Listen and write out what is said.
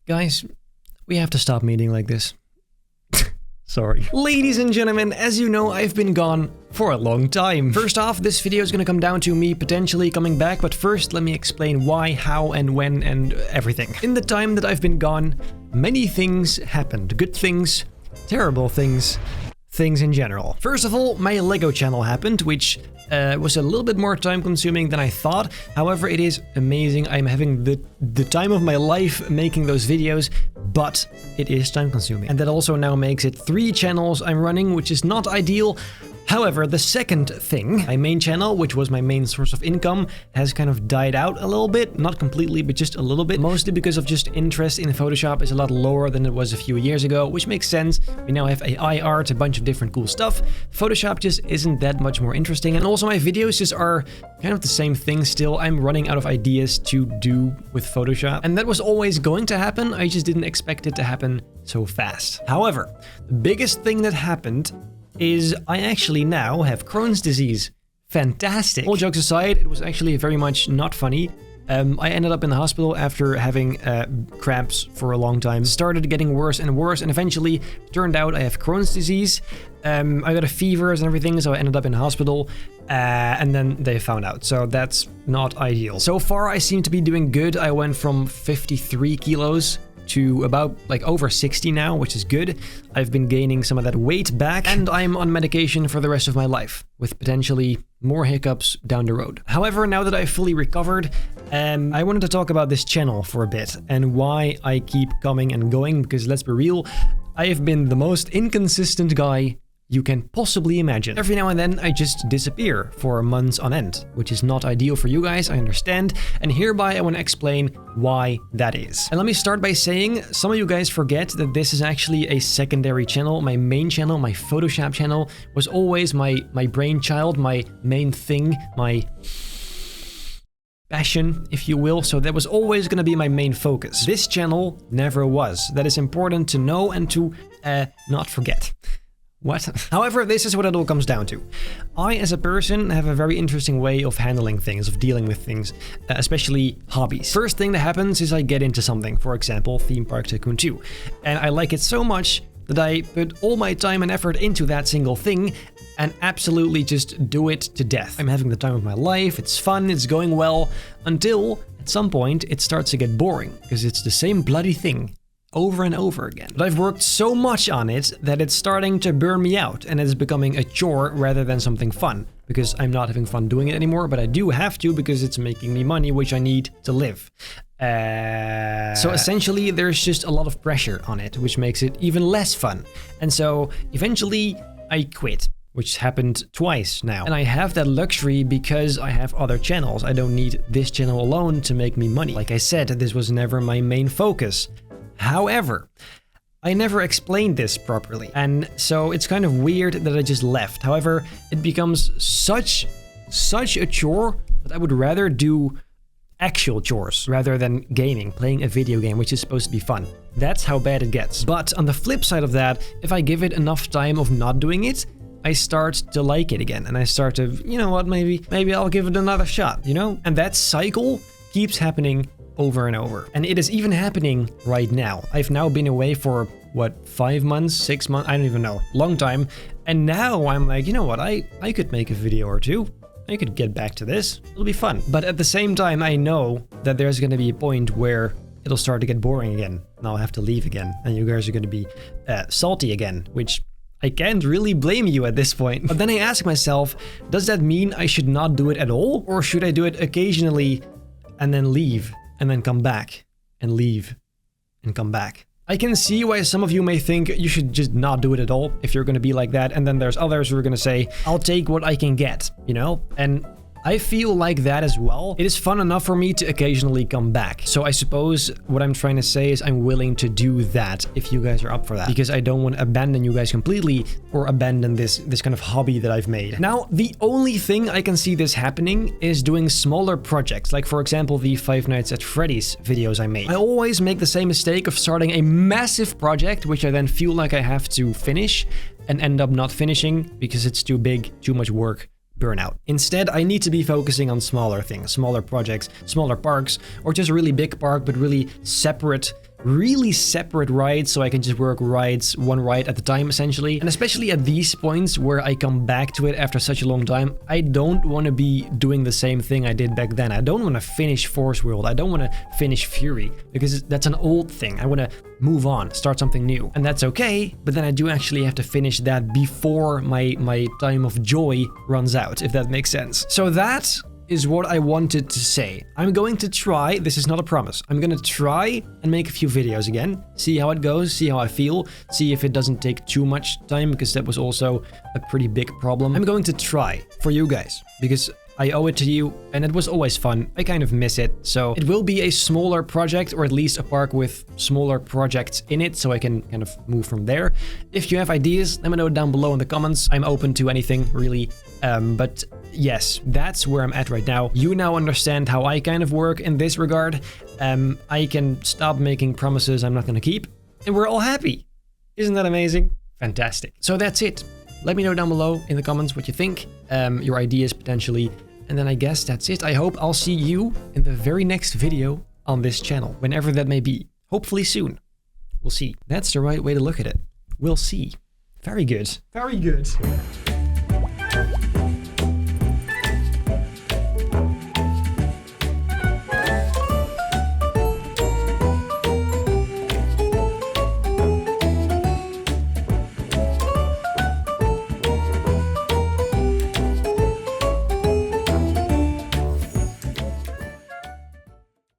Guys, we have to stop meeting like this. Sorry. Ladies and gentlemen, as you know, I've been gone for a long time. First off, this video is gonna come down to me potentially coming back, but first let me explain why, how, and when, and everything. In the time that I've been gone, many things happened. Good things, terrible things, things in general. First of all, my Lego channel happened, which was a little bit more time consuming than I thought. However, it is amazing. I'm having the time of my life making those videos, but it is time consuming. And that also now makes it 3 channels I'm running, which is not ideal. However, the second thing, my main channel, which was my main source of income, has kind of died out a little bit. Not completely, but just a little bit. Mostly because of just interest in Photoshop is a lot lower than it was a few years ago, which makes sense. We now have AI art, a bunch of different cool stuff. Photoshop just isn't that much more interesting. And also my videos just are kind of the same thing still. I'm running out of ideas to do with Photoshop. And that was always going to happen. I just didn't expect it to happen so fast. However, the biggest thing that happened is I actually now have Crohn's disease. Fantastic. All jokes aside, it was actually very much not funny. I ended up in the hospital after having cramps for a long time. It started getting worse and worse, and eventually turned out I have Crohn's disease. I got a fever and everything, so I ended up in the hospital, and then they found out. So that's not ideal. So far, I seem to be doing good. I went from 53 kilos to about over 60 now, which is good. I've been gaining some of that weight back, and I'm on medication for the rest of my life, with potentially more hiccups down the road. However, now that I've fully recovered, I wanted to talk about this channel for a bit and why I keep coming and going, because let's be real, I have been the most inconsistent guy you can possibly imagine. Every now and then I just disappear for months on end, which is not ideal for you guys, I understand, and hereby I want to explain why that is. And let me start by saying, some of you guys forget that this is actually a secondary channel. My main channel, my Photoshop channel, was always my brainchild, my main thing, my passion, if you will, so that was always going to be my main focus. This channel never was. That is important to know and to not forget. What? However, this is what it all comes down to. I, as a person, have a very interesting way of handling things, of dealing with things, especially hobbies. First thing that happens is I get into something, for example, Theme Park Tycoon 2, and I like it so much that I put all my time and effort into that single thing and absolutely just do it to death. I'm having the time of my life, it's fun, it's going well, until at some point it starts to get boring, because it's the same bloody thing over and over again. But I've worked so much on it that it's starting to burn me out, and it's becoming a chore rather than something fun, because I'm not having fun doing it anymore, but I do have to because it's making me money, which I need to live. So essentially there's just a lot of pressure on it, which makes it even less fun. And so eventually I quit, which happened twice now. And I have that luxury because I have other channels. I don't need this channel alone to make me money. Like I said, this was never my main focus. However, I never explained this properly, and so it's kind of weird that I just left. However, it becomes such a chore that I would rather do actual chores rather than gaming, playing a video game, which is supposed to be fun. That's how bad it gets. But on the flip side of that, if I give it enough time of not doing it, I start to like it again, and I start to, you know what, maybe I'll give it another shot, you know? And that cycle keeps happening over and over. And it is even happening right now. I've now been away for, what, 5 months, 6 months? I don't even know. Long time. And now I'm like, you know what? I could make a video or two. I could get back to this. It'll be fun. But at the same time, I know that there's going to be a point where it'll start to get boring again. And I'll have to leave again. And you guys are going to be salty again, which I can't really blame you at this point. But then I ask myself, does that mean I should not do it at all? Or should I do it occasionally and then leave? And then come back, and leave, and come back. I can see why some of you may think you should just not do it at all if you're gonna be like that, and then there's others who are gonna say, I'll take what I can get, you know? And I feel like that as well. It is fun enough for me to occasionally come back. So I suppose what I'm trying to say is I'm willing to do that if you guys are up for that, because I don't want to abandon you guys completely or abandon this kind of hobby that I've made. Now, the only thing I can see this happening is doing smaller projects, like for example, the Five Nights at Freddy's videos I made. I always make the same mistake of starting a massive project, which I then feel like I have to finish and end up not finishing because it's too big, too much work. Burnout. Instead, I need to be focusing on smaller things, smaller projects, smaller parks, or just a really big park, but really separate really separate rides so I can just work one ride at a time essentially. And especially at these points where I come back to it after such a long time, I don't want to be doing the same thing I did back then. I don't want to finish Force World. I don't want to finish Fury because that's an old thing. I want to move on, start something new. And that's okay, but then I do actually have to finish that before my time of joy runs out, if that makes sense. So that is what I wanted to say. I'm going to try, this is not a promise, I'm gonna try and make a few videos again, see how it goes, see how I feel, see if it doesn't take too much time, because that was also a pretty big problem. I'm going to try for you guys, because I owe it to you, and it was always fun. I kind of miss it, so it will be a smaller project, or at least a park with smaller projects in it, so I can kind of move from there. If you have ideas, let me know down below in the comments. I'm open to anything, really. But yes, that's where I'm at right now. You now understand how I kind of work in this regard. I can stop making promises I'm not gonna keep, and we're all happy. Isn't that amazing? Fantastic. So that's it. Let me know down below in the comments what you think, your ideas potentially. And then I guess that's it. I hope I'll see you in the very next video on this channel, whenever that may be. Hopefully soon. We'll see. That's the right way to look at it. We'll see. Very good. Very good.